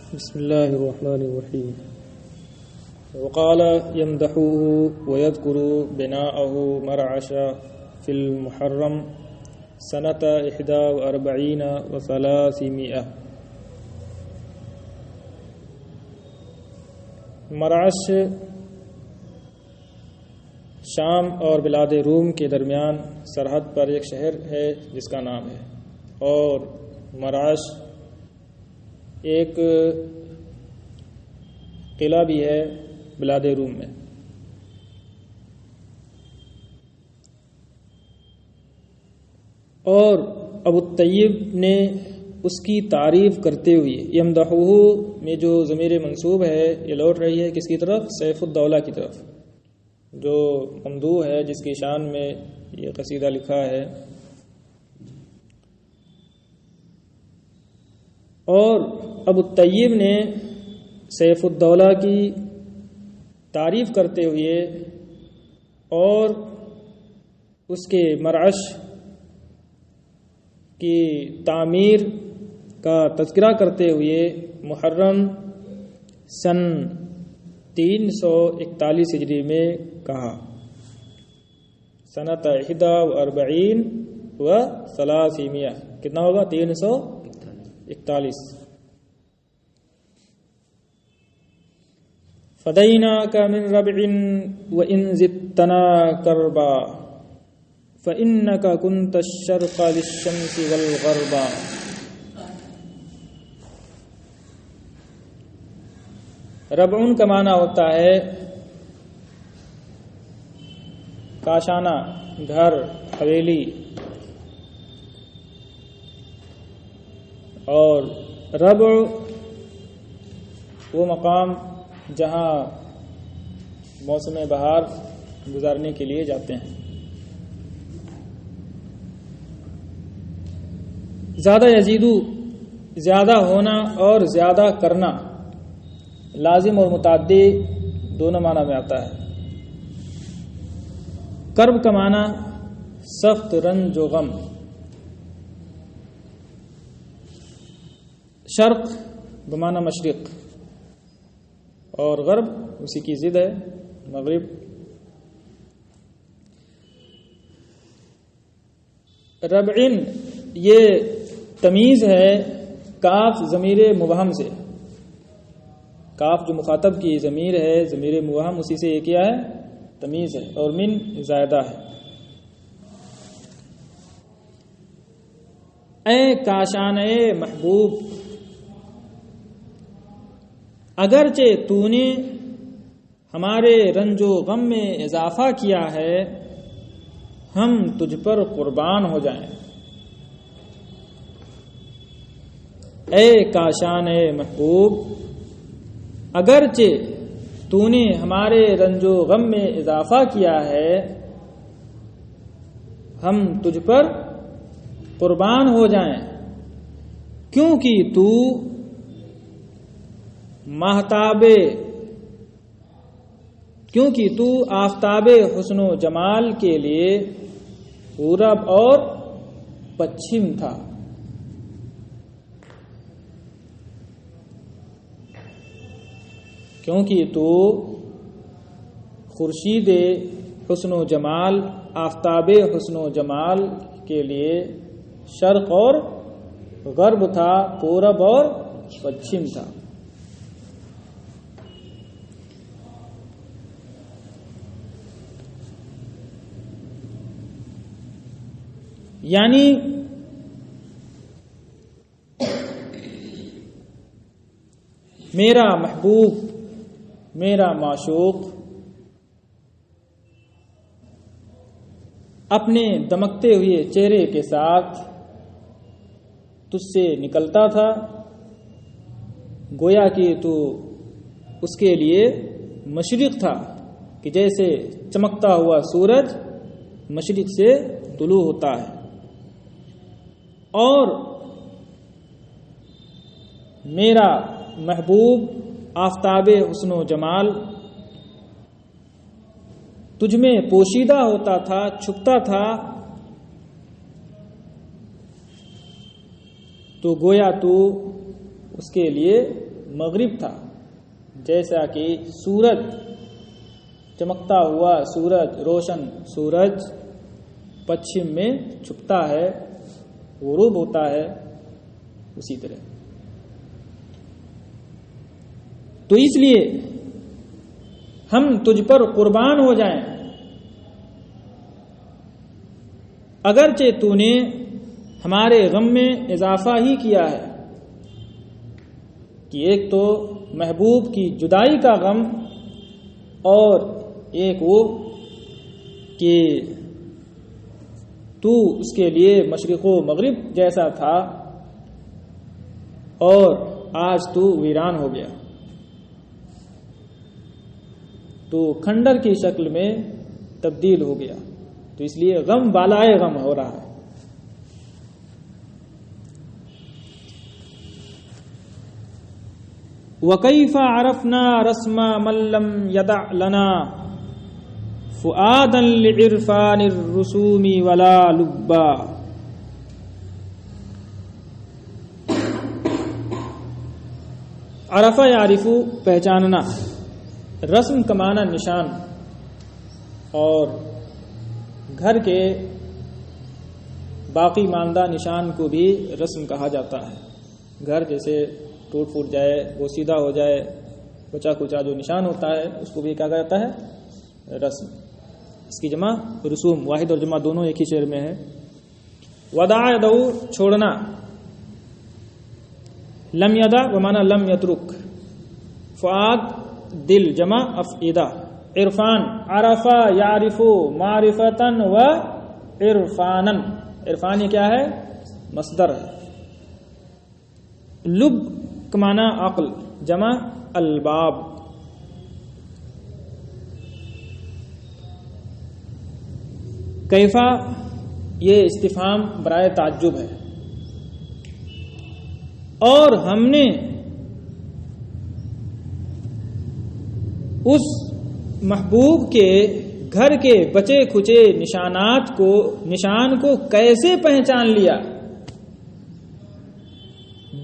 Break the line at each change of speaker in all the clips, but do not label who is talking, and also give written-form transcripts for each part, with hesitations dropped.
بسم الله الرحمن الرحيم. وقال يمدحوه ويذكر بناءه مرعش في المحرم سنة 41 و300. مرعش شام اور بلاد روم کے درمیان سرحد پر ایک شہر ہے جس کا نام ہے، اور مرعش ایک قلعہ بھی ہے بلاد روم میں۔ اور ابو الطیب نے اس کی تعریف کرتے ہوئے، یمدحوہ میں جو ضمیر منصوب ہے یہ لوٹ رہی ہے کس کی طرف؟ سیف الدولہ کی طرف، جو ممدوح ہے جس کی شان میں یہ قصیدہ لکھا ہے۔ اور ابو الطیب نے سیف الدولہ کی تعریف کرتے ہوئے اور اس کے مرعش کی تعمیر کا تذکرہ کرتے ہوئے محرم سن 341 ہجری میں کہا، سنۃ 41 و300، کتنا ہوگا؟ 341۔ فدیناک من ربع وان زدتنا کربا فانک کنت الشرق للشمس والغربا۔ ربع کا معنی ہوتا ہے کاشانہ، گھر، حویلی، اور ربع وہ مقام جہاں موسم بہار گزارنے کے لیے جاتے ہیں۔ زیادہ یزیدو، زیادہ ہونا اور زیادہ کرنا لازم اور متعدی دونوں معنی میں آتا ہے۔ کرب کا معنی سخت رنج و غم، شرق بمعنی مشرق، اور غرب اسی کی ضد ہے، مغرب۔ ربعن یہ تمیز ہے کاف ضمیر مبہم سے، کاف جو مخاطب کی ضمیر ہے، ضمیر مبہم، اسی سے یہ کیا ہے؟ تمیز ہے، اور من زائدہ ہے۔ اے کاشان محبوب، اگرچہ تو نے ہمارے رنج و غم میں اضافہ کیا ہے، ہم تجھ پر قربان ہو جائیں۔ اے کاشان محبوب، اگرچہ تو نے ہمارے رنج و غم میں اضافہ کیا ہے، ہم تجھ پر قربان ہو جائیں، کیونکہ تو آفتاب حسن و جمال کے لیے پورب اور پچھم تھا۔ کیونکہ تو خورشید حسن و جمال، آفتاب حسن و جمال کے لیے شرق اور غرب تھا، پورب اور پچھم تھا۔ یعنی میرا محبوب، میرا معشوق اپنے دمکتے ہوئے چہرے کے ساتھ تجھ سے نکلتا تھا، گویا کہ تو اس کے لیے مشرق تھا، کہ جیسے چمکتا ہوا سورج مشرق سے طلوع ہوتا ہے۔ اور میرا محبوب آفتاب حسن و جمال تجھ میں پوشیدہ ہوتا تھا، چھپتا تھا، تو گویا تو اس کے لیے مغرب تھا، جیسا کہ سورج چمکتا ہوا سورج، روشن سورج پچھم میں چھپتا ہے، غروب ہوتا ہے، اسی طرح۔ تو اس لیے ہم تجھ پر قربان ہو جائیں، اگرچہ تو نے ہمارے غم میں اضافہ ہی کیا ہے، کہ ایک تو محبوب کی جدائی کا غم اور ایک وہ کہ تو اس کے لیے مشرق و مغرب جیسا تھا اور آج تو ویران ہو گیا، تو کھنڈر کی شکل میں تبدیل ہو گیا، تو اس لیے غم بالائے غم ہو رہا ہے۔ وَكَيْفَ عَرَفْنَا رَسْمَ مَن لَّمْ يَدَعْ لَنَا فُؤَادًا لِعِرْفَانِ الرُّسُومِ وَلَا لُبًّا۔ عرفہ یعرف پہچاننا، رسم کا معنی نشان، اور گھر کے باقی ماندہ نشان کو بھی رسم کہا جاتا ہے۔ گھر جیسے ٹوٹ پھوٹ جائے، وہ سیدھا ہو جائے، بچا کچا جو نشان ہوتا ہے اس کو بھی کہا جاتا ہے رسم۔ اس کی جمع رسوم، واحد اور جمع دونوں ایک ہی شعر میں ہے۔ ودع یدع چھوڑنا، لم یدع بمعنی لم یترک، فؤاد دل جمع افئدہ، عرفان عرفہ یعرف معرفتن و عرفانن، عرفان یہ کیا ہے؟ مصدر ہے۔ لب کمانا عقل جمع الباب، کیفا یہ استفہام برائے تعجب ہے، اور ہم نے اس محبوب کے گھر کے بچے کھچے نشان کو کیسے پہچان لیا،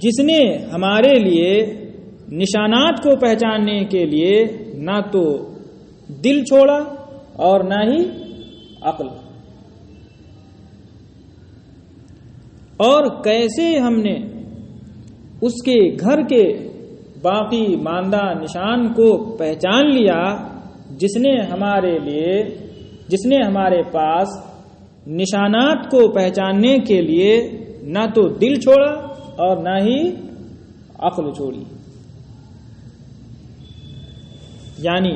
جس نے ہمارے لیے نشانات کو پہچاننے کے لیے نہ تو دل چھوڑا اور نہ ہی عقل، اور کیسے ہم نے اس کے گھر کے باقی ماندہ نشان کو پہچان لیا جس نے ہمارے پاس نشانات کو پہچاننے کے لیے نہ تو دل چھوڑا اور نہ ہی عقل چھوڑی۔ یعنی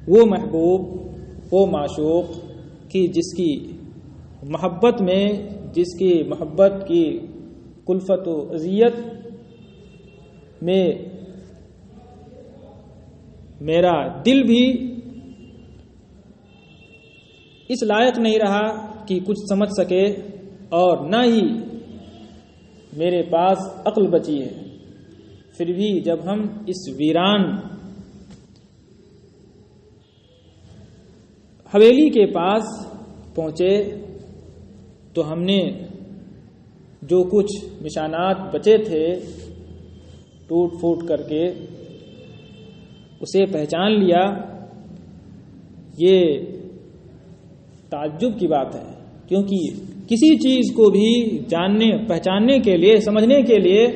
وہ محبوب، وہ معشوق کی جس کی محبت میں، جس کی محبت کی کلفت و اذیت میں میرا دل بھی اس لائق نہیں رہا کہ کچھ سمجھ سکے، اور نہ ہی میرے پاس عقل بچی ہے، پھر بھی جب ہم اس ویران حویلی کے پاس پہنچے تو ہم نے جو کچھ نشانات بچے تھے ٹوٹ پھوٹ کر کے اسے پہچان لیا۔ یہ تعجب کی بات ہے، کیونکہ کسی چیز کو بھی جاننے پہچاننے کے لیے، سمجھنے کے لیے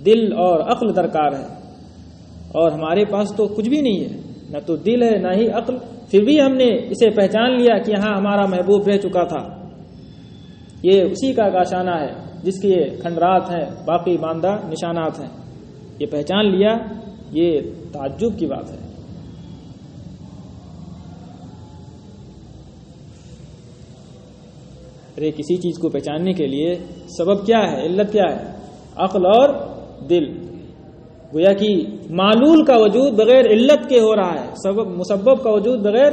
دل اور عقل درکار ہے، اور ہمارے پاس تو کچھ بھی نہیں ہے، نہ تو دل ہے نہ ہی عقل، پھر بھی ہم نے اسے پہچان لیا کہ ہاں ہمارا محبوب رہ چکا تھا، یہ اسی کا کاشانہ ہے جس کے کھنڈرات ہیں، باقی ماندہ نشانات ہیں، یہ پہچان لیا، یہ تعجب کی بات ہے۔ ارے کسی چیز کو پہچاننے کے لیے سبب کیا ہے، علت کیا ہے؟ عقل اور دل۔ گویا کہ معلول کا وجود بغیر علت کے ہو رہا ہے، مسبب کا وجود بغیر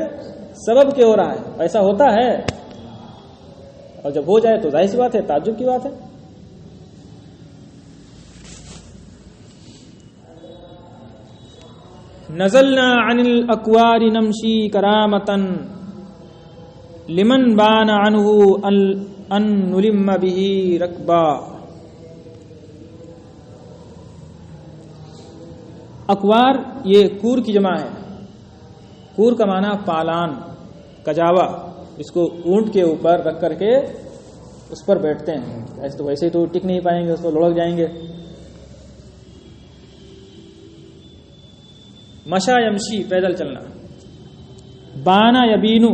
سبب کے ہو رہا ہے، ایسا ہوتا ہے، اور جب ہو جائے تو ظاہر سی بات ہے، تعجب کی بات ہے۔ نزلنا عن الاکوار نمشی کرامتن لمن بان عنہ ان نلم به رکبا. اکوار یہ کور کی جمع ہے. کور کا معنی پالان، کجاوا. اس کو اونٹ کے اوپر رکھ کر کے اس پر بیٹھتے ہیں. ایسے تو ویسے تو ٹک نہیں پائیں گے، اس کو لڑک جائیں گے. مشا یمشی پیدل چلنا. بانا یبینو،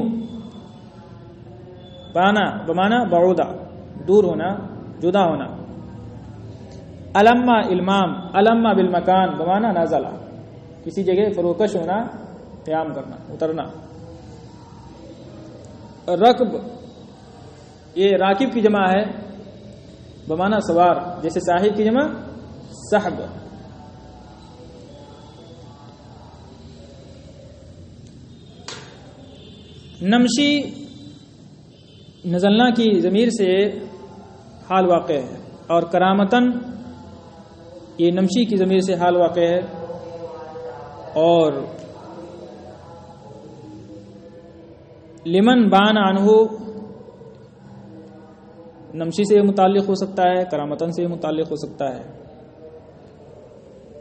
بانا بمانا بعودا دور ہونا، جدا ہونا. علما المام، علما بالمکان بمانا نازلہ کسی جگہ فروکش ہونا، قیام کرنا، اترنا. رکب یہ راکب کی جمع ہے بمانا سوار، جیسے صاحب کی جمع صحب. نمشی نزلنا کی ضمیر سے حال واقع ہے، اور کرامتن یہ نمشی کی ضمیر سے حال واقع ہے. اور لمن بان عنہ نمشی سے متعلق ہو سکتا ہے، کرامتن سے متعلق ہو سکتا ہے.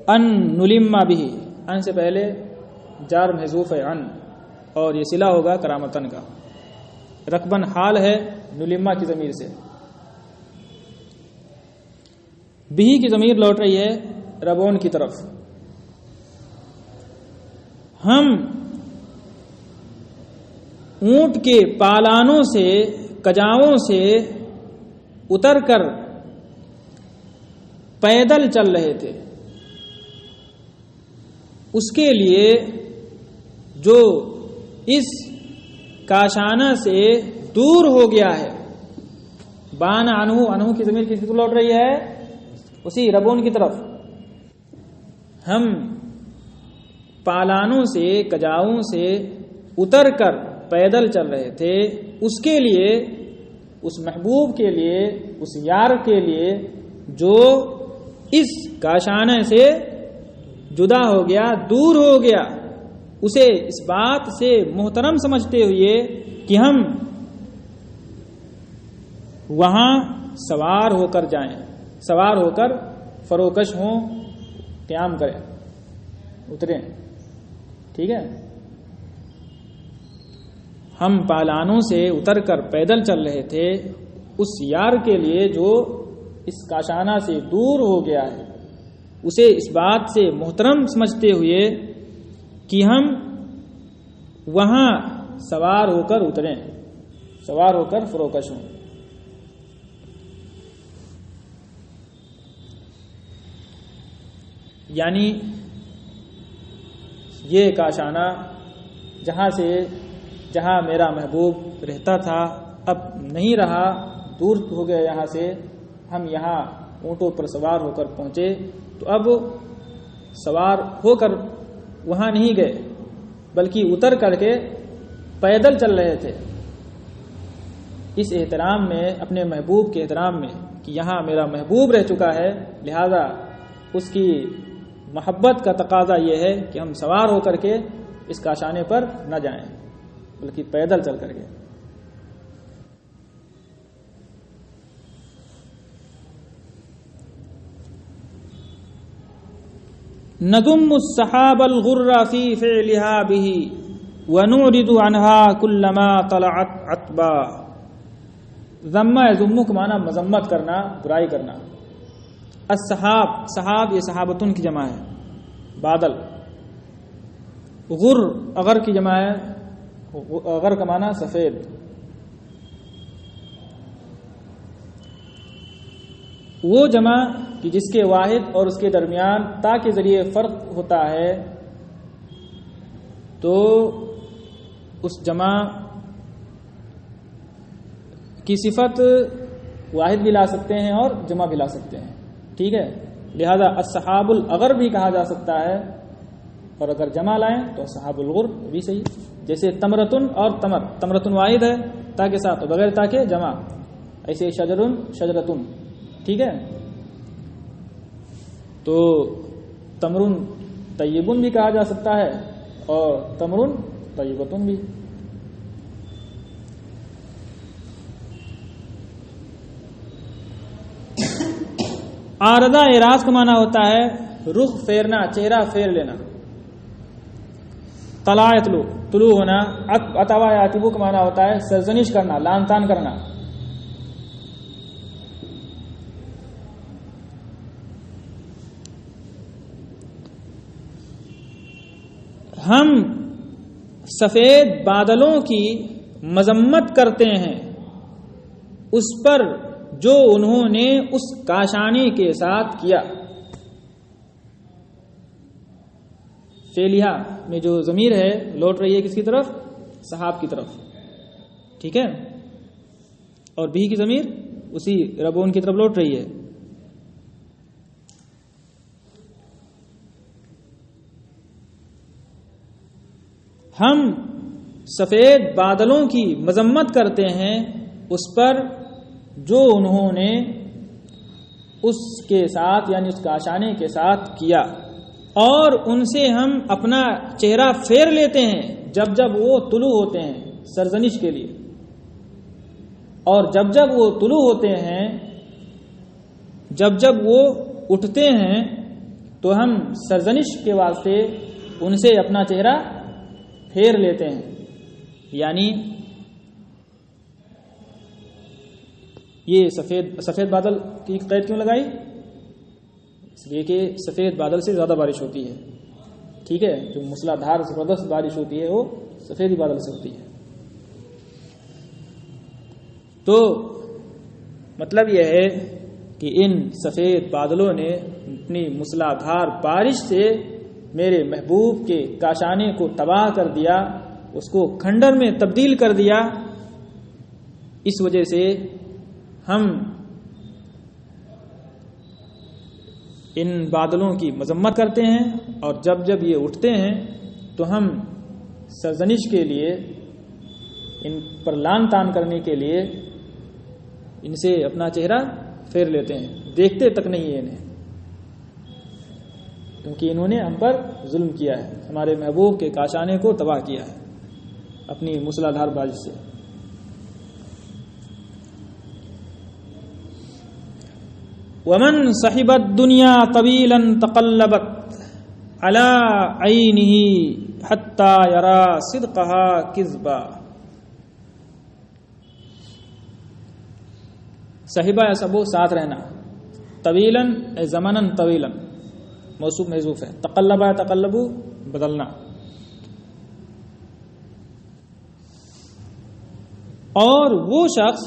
ان نلم بھی، ان سے پہلے جار محذوف ہے ان، اور یہ صلہ ہوگا کرامتن کا. رکبن حال ہے نلما کی ضمیر سے. بھی کی ضمیر لوٹ رہی ہے ربون کی طرف. ہم اونٹ کے پالانوں سے، کجاؤں سے اتر کر پیدل چل رہے تھے. اس کے لیے جو اس کاشانہ سے دور ہو گیا ہے. بان عنہ، عنہ کی ضمیر کس کو لوٹ رہی ہے؟ اسی ربون کی طرف. ہم پالانوں سے، کجاؤں سے اتر کر پیدل چل رہے تھے. اس کے لیے، اس محبوب کے لیے، اس یار کے لیے جو اس کاشانہ سے جدا ہو گیا، دور ہو گیا، اسے اس بات سے محترم سمجھتے ہوئے کہ ہم وہاں سوار ہو کر جائیں، سوار ہو کر فروکش ہوں، قیام کریں، اتریں. ٹھیک ہے. ہم پالانوں سے اتر کر پیدل چل رہے تھے اس یار کے لیے جو اس کاشانہ سے دور ہو گیا ہے، اسے اس بات سے محترم سمجھتے ہوئے کہ ہم وہاں سوار ہو کر اتریں، سوار ہو کر فروکش ہوں. یعنی یہ کاشانہ جہاں میرا محبوب رہتا تھا اب نہیں رہا، دور ہو گیا یہاں سے. ہم یہاں اونٹوں پر سوار ہو کر پہنچے تو اب سوار ہو کر وہاں نہیں گئے بلکہ اتر کر کے پیدل چل رہے تھے. اس احترام میں، اپنے محبوب کے احترام میں کہ یہاں میرا محبوب رہ چکا ہے، لہذا اس کی محبت کا تقاضا یہ ہے کہ ہم سوار ہو کر کے اس کاشانے پر نہ جائیں بلکہ پیدل چل کر کے. نضم السحاب الغر في فعلها به ونعرض عنها كلما طلعت عتبا. ذم یذم کا معنی مذمت کرنا، برائی کرنا. السحاب، سحاب یہ سحابتن کی جمع ہے، بادل. غر اغر کی جمع ہے، اغر کا معنی سفید. وہ جمع کہ جس کے واحد اور اس کے درمیان تا کے ذریعے فرق ہوتا ہے تو اس جمع کی صفت واحد بھی لا سکتے ہیں اور جمع بھی لا سکتے ہیں. ٹھیک ہے. لہذا السحاب الاغر بھی کہا جا سکتا ہے، اور اگر جمع لائیں تو السحاب الغر بھی صحیح. جیسے تمرتن اور تمر، تمرتن واحد ہے تا کے ساتھ، بغیر تا کے جمع. ایسے شجرن، شجرتن. ٹھیک ہے. تو تمرن طیبن بھی کہا جا سکتا ہے اور تمرن طیبتن بھی. عارضہ اعراض کا معنی ہوتا ہے رخ پھیرنا، چہرہ پھیر لینا. طلع یطلع طلوع ہونا. اتوا یاتبو کا معنی ہوتا ہے سرزنش کرنا، لان تان کرنا. ہم سفید بادلوں کی مذمت کرتے ہیں اس پر جو انہوں نے اس کاشانی کے ساتھ کیا. فعلیہ میں جو ضمیر ہے لوٹ رہی ہے کس کی طرف؟ صحاب کی طرف. ٹھیک ہے. اور بھی کی ضمیر اسی ربون کی طرف لوٹ رہی ہے. ہم سفید بادلوں کی مذمت کرتے ہیں اس پر جو انہوں نے اس کے ساتھ یعنی اس کاشانے کے ساتھ کیا، اور ان سے ہم اپنا چہرہ پھیر لیتے ہیں جب جب وہ طلوع ہوتے ہیں سرزنش کے لیے. اور جب جب وہ طلوع ہوتے ہیں، جب جب وہ اٹھتے ہیں تو ہم سرزنش کے واسطے ان سے اپنا چہرہ پھیر لیتے ہیں. یعنی یہ سفید بادل کی قید کیوں لگائی؟ اس لیے کہ سفید بادل سے زیادہ بارش ہوتی ہے. ٹھیک ہے. جو موسلا دھار زبردست بارش ہوتی ہے وہ سفید بادل سے ہوتی ہے. تو مطلب یہ ہے کہ ان سفید بادلوں نے اپنی موسلا دھار بارش سے میرے محبوب کے کاشانے کو تباہ کر دیا، اس کو کھنڈر میں تبدیل کر دیا. اس وجہ سے ہم ان بادلوں کی مذمت کرتے ہیں، اور جب جب یہ اٹھتے ہیں تو ہم سرزنش کے لیے، ان پر لان تان کرنے کے لیے ان سے اپنا چہرہ پھیر لیتے ہیں. دیکھتے تک نہیں ہے انہیں، کیونکہ انہوں نے ہم پر ظلم کیا ہے، ہمارے محبوب کے کاشانے کو تباہ کیا ہے اپنی موسلا دھار بارش سے. ومن صحب الدنيا طويلا تقلبت على عينه حتى يرى صدقها كذبا. صحبہ یا سبو ساتھ رہنا. طویلا اے زمنا طویلا موصوف محذوف ہے. تقلبا تقلبو بدلنا. اور وہ شخص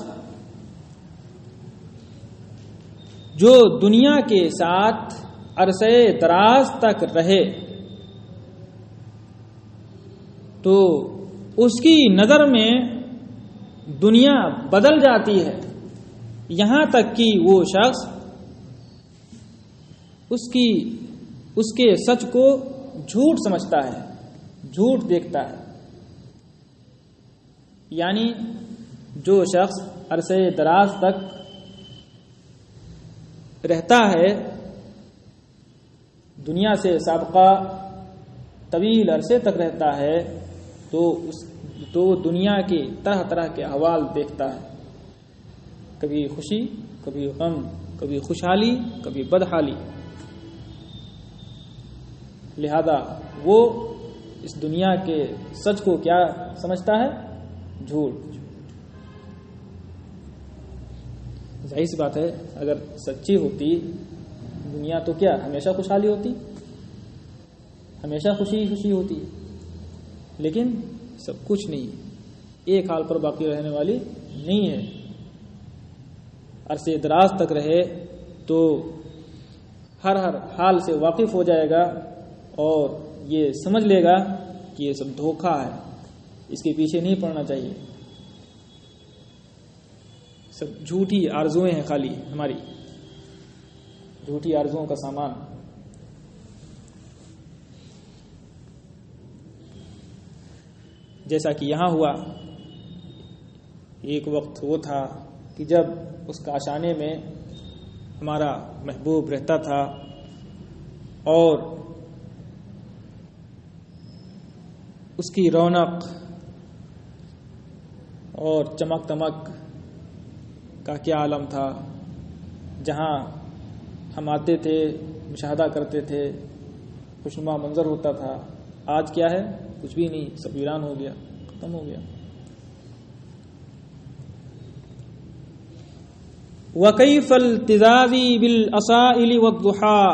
جو دنیا کے ساتھ عرصے دراز تک رہے تو اس کی نظر میں دنیا بدل جاتی ہے، یہاں تک کہ وہ شخص اس کے سچ کو جھوٹ سمجھتا ہے، جھوٹ دیکھتا ہے. یعنی جو شخص عرصے دراز تک رہتا ہے، دنیا سے سابقہ طویل عرصے تک رہتا ہے، تو دنیا کے طرح طرح کے احوال دیکھتا ہے. کبھی خوشی، کبھی غم، کبھی خوشحالی، کبھی بدحالی. لہذا وہ اس دنیا کے سچ کو کیا سمجھتا ہے؟ جھوٹ. ظاہر سی بات ہے اگر سچی ہوتی دنیا تو کیا ہمیشہ خوشحالی ہوتی، ہمیشہ خوشی خوشی ہوتی. لیکن سب کچھ نہیں، ایک حال پر باقی رہنے والی نہیں ہے. عرصے دراز تک رہے تو ہر حال سے واقف ہو جائے گا اور یہ سمجھ لے گا کہ یہ سب دھوکہ ہے، اس کے پیچھے نہیں پڑنا چاہیے. سب جھوٹی آرزویں ہیں، خالی ہماری جھوٹی آرزوؤں کا سامان. جیسا کہ یہاں ہوا، ایک وقت وہ تھا کہ جب اس کاشانے میں ہمارا محبوب رہتا تھا اور اس کی رونق اور چمک دمک کا کیا عالم تھا، جہاں ہم آتے تھے، مشاہدہ کرتے تھے، خوشنما منظر ہوتا تھا. آج کیا ہے؟ کچھ بھی نہیں، سب ویران ہو گیا، ختم ہو گیا. وَكَيْفَ الْتِذَاذِ بِالْأَصَائِلِ وَالضُّحَى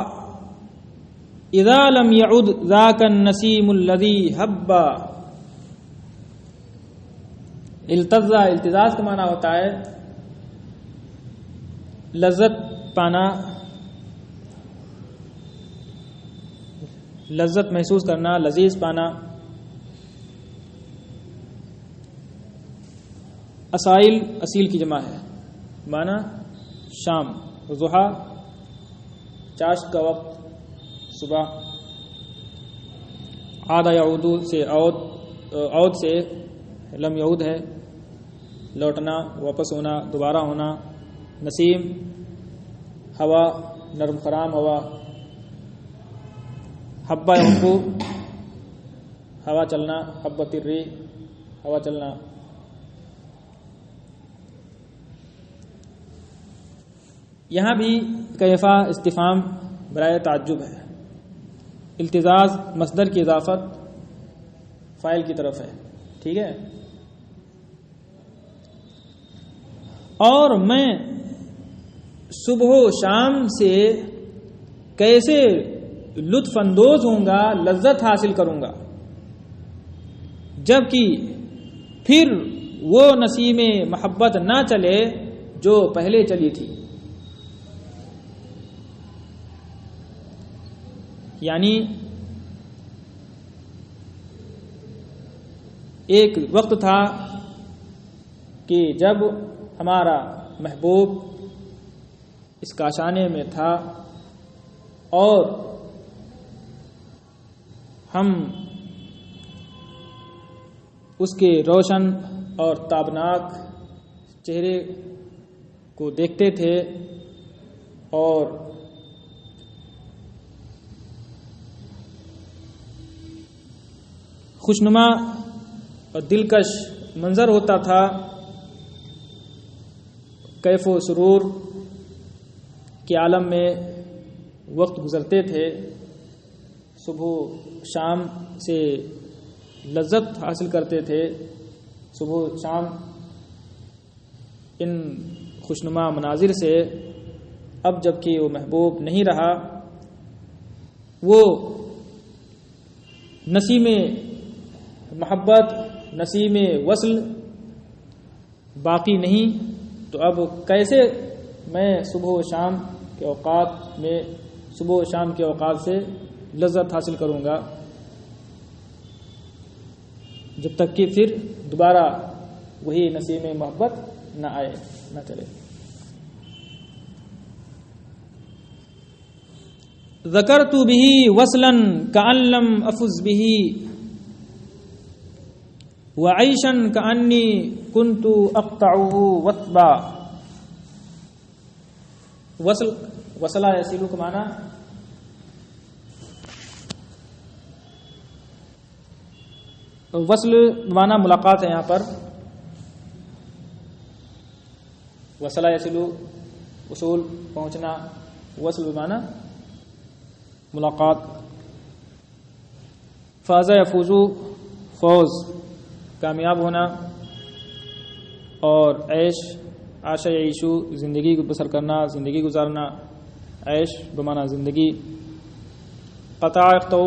اذا لم يعد ذاك النسیم الذی حبا. التزاز کا معنی ہوتا ہے لذت پانا، لذت محسوس کرنا، لذیذ پانا. اسائل اصیل کی جمع ہے، معنی شام. ضحیٰ چاشت کا وقت، صبح. عاد یعود سے عود سے لم یعود ہے لوٹنا، واپس ہونا، دوبارہ ہونا. نسیم ہوا، نرم خرام ہوا. حبا یحبو ہوا چلنا، حبت الریح ہوا چلنا. یہاں بھی کیفا استفہام برائے تعجب ہے. التزاز مصدر کی اضافت فاعل کی طرف ہے، ٹھیک ہے. اور میں صبح و شام سے کیسے لطف اندوز ہوں گا، لذت حاصل کروں گا، جبکہ پھر وہ نسیم محبت نہ چلے جو پہلے چلی تھی. یعنی ایک وقت تھا کہ جب ہمارا محبوب اس کاشانے میں تھا اور ہم اس کے روشن اور تابناک چہرے کو دیکھتے تھے اور خوشنما اور دلکش منظر ہوتا تھا. کیف و سرور کے عالم میں وقت گزرتے تھے. صبح شام سے لذت حاصل کرتے تھے. صبح شام ان خوشنما مناظر سے. اب جب کہ وہ محبوب نہیں رہا، وہ نسیم محبت، نسیم وصل باقی نہیں، تو اب کیسے میں صبح و شام کے اوقات میں، صبح و شام کے اوقات سے لذت حاصل کروں گا جب تک کہ پھر دوبارہ وہی نسیم محبت نہ آئے، نہ چلے. ذکرت به وصلا کأن لم افز به وعيشا كأني كنت اقطعه وثبا. وصلہ یصل کا معنی وصل معنی ملاقات ہے. یہاں پر وصلہ یصل وصول پہنچنا، وصل معنی ملاقات. فاز یفوز فوز کامیاب ہونا، اور عیش عاش یعیشو زندگی کو بسر کرنا، زندگی گزارنا. عیش بمعنی زندگی. قطع یقطع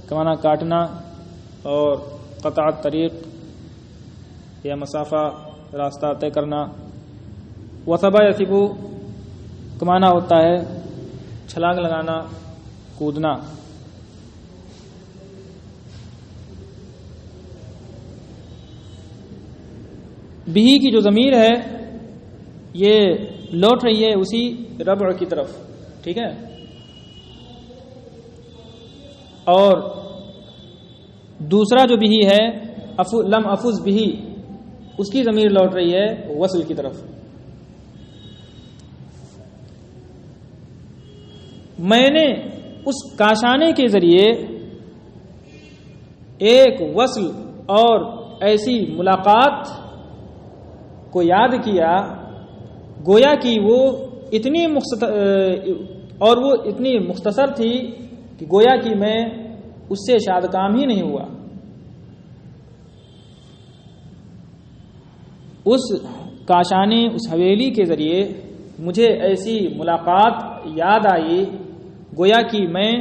کا معنی کاٹنا، اور قطع طریق یا مسافہ راستہ طے کرنا. وثبا یثبو کا معنی ہوتا ہے چھلانگ لگانا، کودنا. بھی کی جو ضمیر ہے یہ لوٹ رہی ہے اسی ربع کی طرف، ٹھیک ہے. اور دوسرا جو بھی ہے لم افز بھی، اس کی ضمیر لوٹ رہی ہے وصل کی طرف. میں نے اس کاشانے کے ذریعے ایک وصل اور ایسی ملاقات کو یاد کیا، گویا کہ وہ اور وہ اتنی مختصر تھی کہ گویا کہ میں اس سے شاد کام ہی نہیں ہوا. اس کاشانے، اس حویلی کے ذریعے مجھے ایسی ملاقات یاد آئی گویا کہ میں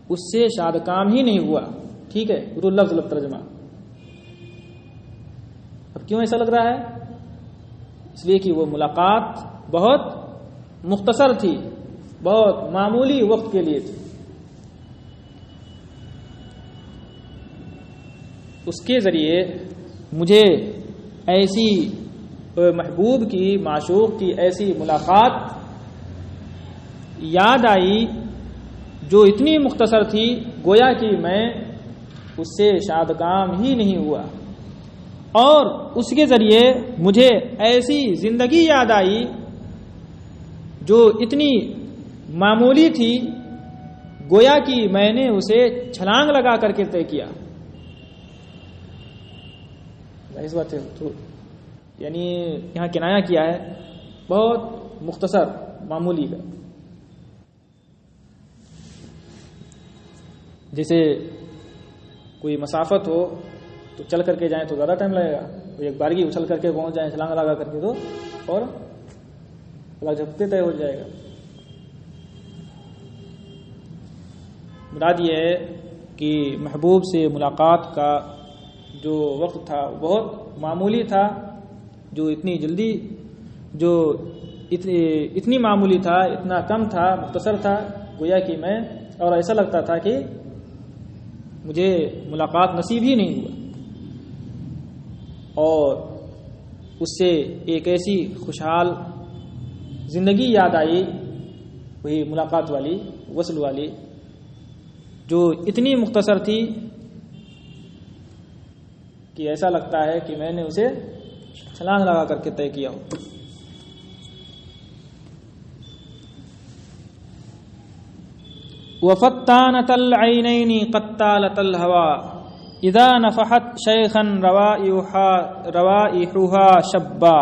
اس سے شاد کام ہی نہیں ہوا. ٹھیک ہے، وہ لفظ ترجمہ. اب کیوں ایسا لگ رہا ہے؟ اس لیے کہ وہ ملاقات بہت مختصر تھی، بہت معمولی وقت کے لیے تھی. اس کے ذریعے مجھے ایسی محبوب کی، معشوق کی ایسی ملاقات یاد آئی جو اتنی مختصر تھی گویا کہ میں اس سے شادکام ہی نہیں ہوا. اور اس کے ذریعے مجھے ایسی زندگی یاد آئی جو اتنی معمولی تھی گویا کہ میں نے اسے چھلانگ لگا کر کے طے کیا. اس بات تو یعنی یہاں کنایا کیا ہے بہت مختصر معمولی کا. جیسے کوئی مسافت ہو تو چل کر کے جائیں تو زیادہ ٹائم لگے گا، ایک بارگی اچھل کر کے پہنچ جائیں چھلانگ لگا کر کے تو اور جھپتے طے ہو جائے گا. مراد یہ ہے کہ محبوب سے ملاقات کا جو وقت تھا بہت معمولی تھا، جو اتنی جلدی، جو اتنی معمولی تھا، اتنا کم تھا، مختصر تھا گویا کہ میں، اور ایسا لگتا تھا کہ مجھے ملاقات نصیب ہی نہیں ہوا. اور اس سے ایک ایسی خوشحال زندگی یاد آئی، وہی ملاقات والی، وصل والی، جو اتنی مختصر تھی کہ ایسا لگتا ہے کہ میں نے اسے چھلانگ لگا کر کے طے کیا ہو. وفتانت العینین قطالت الهوى اذا نفحت شیخا روائحها شبا.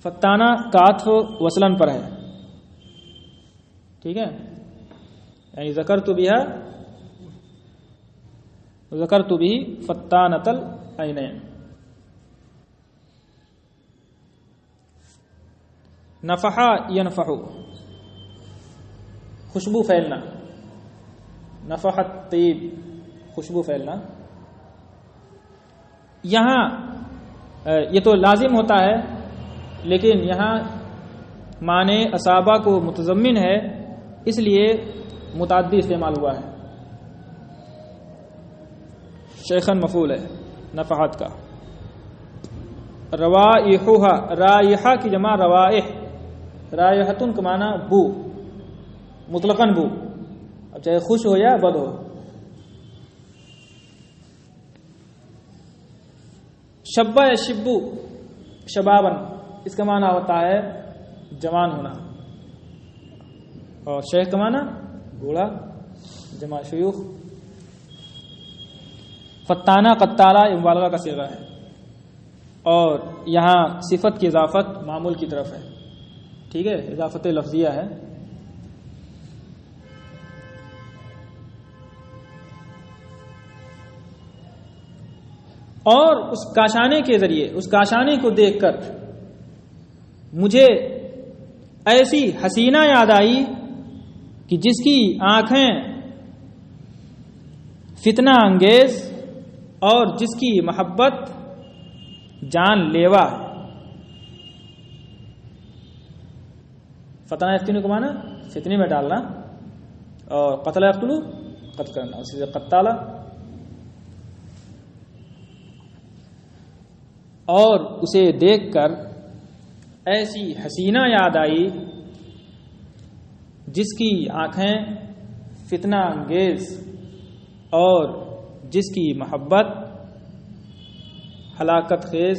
فتانہ کا عطف وصلن پر ہے، ٹھیک ہے، یعنی ذکرت به فتانت العینین. نفحا ینفحو، خوشبو پھیلنا، نفحت طیب، خوشبو پھیلنا. یہاں یہ تو لازم ہوتا ہے لیکن یہاں معنی اصابہ کو متضمن ہے، اس لیے متعدی استعمال ہوا ہے. شیخن مفعول ہے نفحات کا. روائحها، رائحہ کی جمع روائح، رائحتن کا معنی بو، مطلقاً بو، اب چاہے خوش ہو یا بد ہو. شبہ یا شبو، شبابن، اس کا معنی ہوتا ہے جوان ہونا، اور شیخ کا معنی بوڑھا، جمع شیوخ. فتانہ قطالہ مبالغہ کا صیغہ ہے، اور یہاں صفت کی اضافت معمول کی طرف ہے، ٹھیک ہے، اضافت لفظیہ ہے. اور اس کاشانے کے ذریعے، اس کاشانے کو دیکھ کر مجھے ایسی حسینہ یاد آئی کہ جس کی آنکھیں فتنہ انگیز اور جس کی محبت جان لیوا ہے. فتنہ یفتنو کو معنی فتنے میں ڈالنا، اور قتل یقتلو قتل کرنا، اسی سے قتالہ. اور اسے دیکھ کر ایسی حسینہ یاد آئی جس کی آنکھیں فتنہ انگیز اور جس کی محبت ہلاکت خیز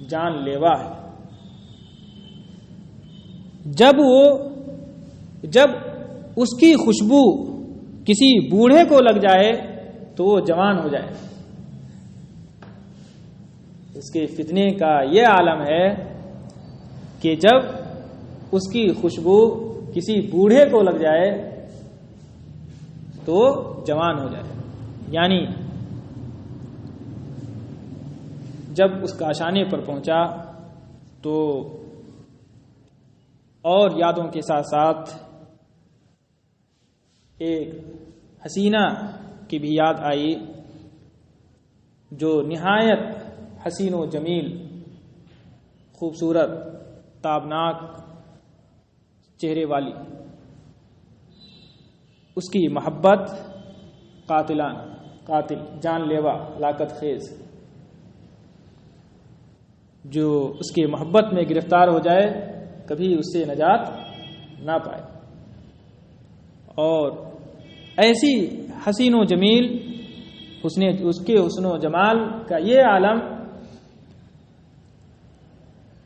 جان لیوا ہے. جب اس کی خوشبو کسی بوڑھے کو لگ جائے تو وہ جوان ہو جائے. اس کے فتنے کا یہ عالم ہے کہ جب اس کی خوشبو کسی بوڑھے کو لگ جائے تو جوان ہو جائے. یعنی جب اس کا آشانے پر پہنچا تو اور یادوں کے ساتھ ساتھ ایک حسینہ کی بھی یاد آئی جو نہایت حسین و جمیل، خوبصورت، تابناک چہرے والی. اس کی محبت قاتل جان لیوا ہلاکت خیز، جو اس کی محبت میں گرفتار ہو جائے کبھی اس سے نجات نہ پائے. اور ایسی حسین و جمیل اس کے حسن و جمال کا یہ عالم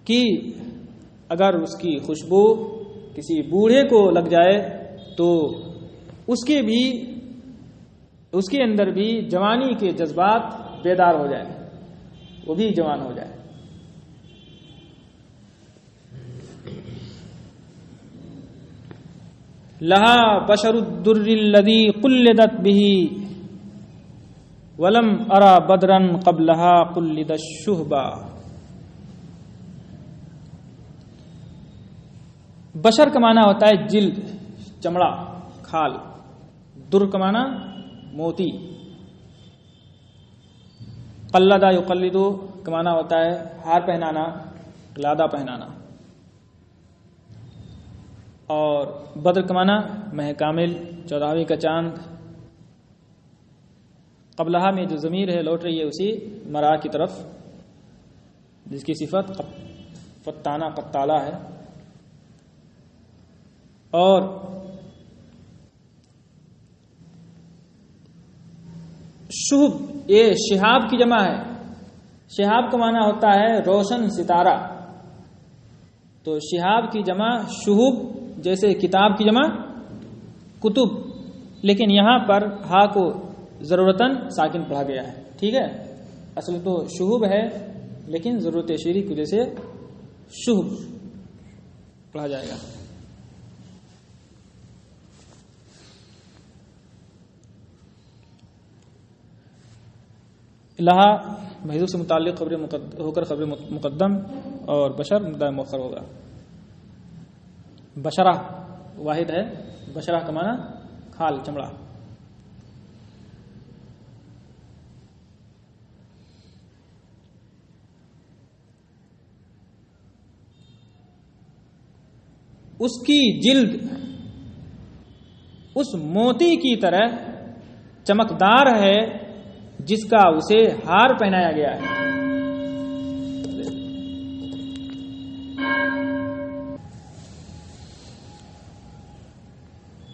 کہ اگر اس کی خوشبو کسی بوڑھے کو لگ جائے تو اس کے اندر بھی جوانی کے جذبات بیدار ہو جائے، وہ بھی جوان ہو جائے. لہا بشر الدر الذی قلدت به ولم ارى بدرا قبلها قلد الشہبا. بشر کا معنی ہوتا ہے جلد، چمڑا، کھال. در کا معنی موتی. قلدہ یقلدو کا معنی ہوتا ہے ہار پہنانا، قلادہ پہنانا. اور بدر کا معنی ماہ کامل، 14ویں کا چاند. قبلہ میں جو ضمیر ہے لوٹ رہی ہے اسی مرا کی طرف، جس کی صفت فتانہ قتالہ ہے. اور شہب یہ شہاب کی جمع ہے. شہاب کا معنی ہوتا ہے روشن ستارہ. تو شہاب کی جمع شہب، جیسے کتاب کی جمع کتب، لیکن یہاں پر ہا کو ضرورتاً ساکن پڑھا گیا ہے. ٹھیک ہے، اصل تو شہب ہے لیکن ضرورت شعری کی وجہ سے شہب پڑھا جائے گا. لہا محذوف سے متعلق خبر ہو کر خبر مقدم اور بشر مبتدا مؤخر ہوگا. بشرہ واحد ہے، بشرہ کا معنی کھال، چمڑا. اس کی جلد اس موتی کی طرح چمکدار ہے جس کا اسے ہار پہنایا گیا ہے.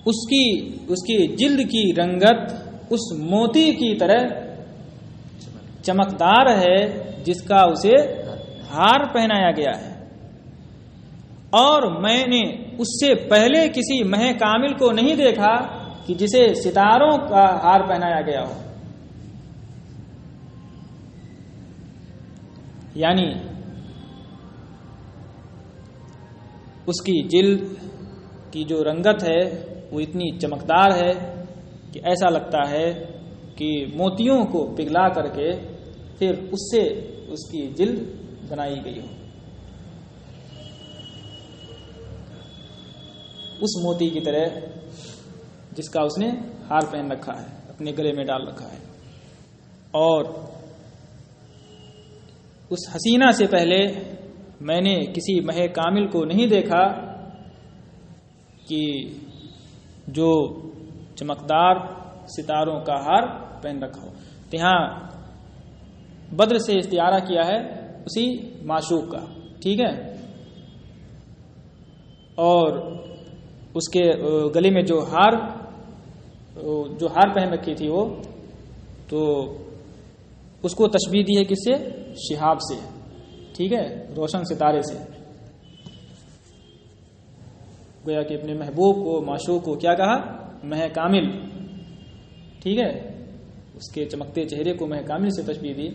اس کی جلد کی رنگت اس موتی کی طرح چمکدار ہے جس کا اسے ہار پہنایا گیا ہے. اور میں نے اس سے پہلے کسی مہ کامل کو نہیں دیکھا کہ جسے ستاروں کا ہار پہنایا گیا ہو. یعنی اس کی جلد کی جو رنگت ہے وہ اتنی چمکدار ہے کہ ایسا لگتا ہے کہ موتیوں کو پگھلا کر کے پھر اس سے اس کی جلد بنائی گئی ہو. اس موتی کی طرح جس کا اس نے ہار پہن رکھا ہے، اپنے گلے میں ڈال رکھا ہے. اور اس حسینہ سے پہلے میں نے کسی مہ کامل کو نہیں دیکھا کہ جو چمکدار ستاروں کا ہار پہن رکھا ہو. تو یہاں بدر سے استعارہ کیا ہے اسی معشوق کا. ٹھیک ہے، اور اس کے گلے میں جو ہار پہن رکھی تھی وہ، تو اس کو تشبیہ دی ہے کس سے؟ شہاب سے. ٹھیک ہے، روشن ستارے سے. گویا کہ اپنے محبوب کو، معشوق کو کیا کہا؟ مہ کامل. ٹھیک ہے، اس کے چمکتے چہرے کو مہ کامل سے تشبیہ دی.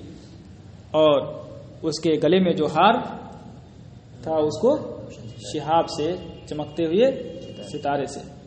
اور اس کے گلے میں جو ہار تھا اس کو شہاب سے، چمکتے ہوئے ستارے سے۔